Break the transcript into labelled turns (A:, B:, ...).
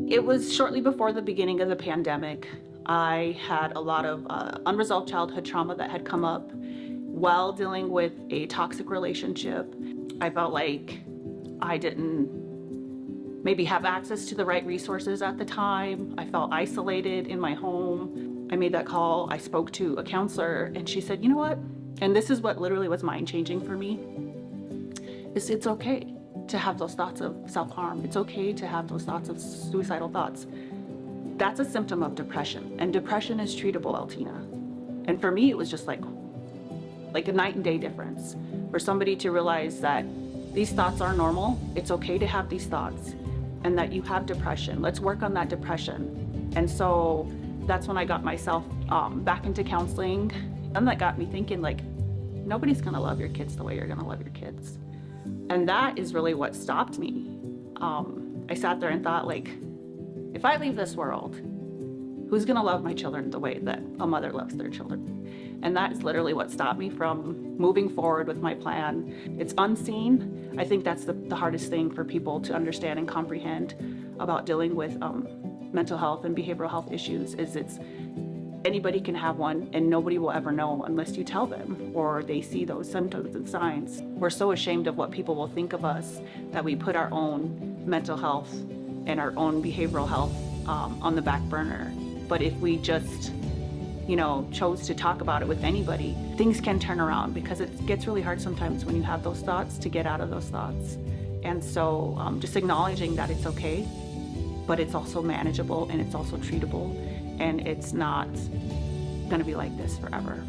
A: It was shortly before the beginning of the pandemic. I had a lot of unresolved childhood trauma that had come up while dealing with a toxic relationship. I felt like I didn't maybe have access to the right resources at the time. I felt isolated in my home. I made that call. I spoke to a counselor and she said, you know what? And this is what literally was mind changing for me, is it's okay to have those thoughts of self-harm. It's okay to have those thoughts of suicidal thoughts. That's a symptom of depression, and depression is treatable, Eltina. And for me, it was just like a night and day difference for somebody to realize that these thoughts are normal. It's okay to have these thoughts, and that you have depression. Let's work on that depression. And so that's when I got myself back into counseling, and that got me thinking, like, nobody's gonna love your kids the way you're gonna love your kids. And that is really what stopped me. I sat there and thought, like, if I leave this world, who's gonna love my children the way that a mother loves their children? And that is literally what stopped me from moving forward with my plan. It's unseen. I think that's the hardest thing for people to understand and comprehend about dealing with mental health and behavioral health issues, is anybody can have one and nobody will ever know unless you tell them or they see those symptoms and signs. We're so ashamed of what people will think of us that we put our own mental health and our own behavioral health on the back burner. But if we just, chose to talk about it with anybody, things can turn around, because it gets really hard sometimes when you have those thoughts to get out of those thoughts. And so just acknowledging that it's okay, but it's also manageable and it's also treatable, and it's not gonna be like this forever.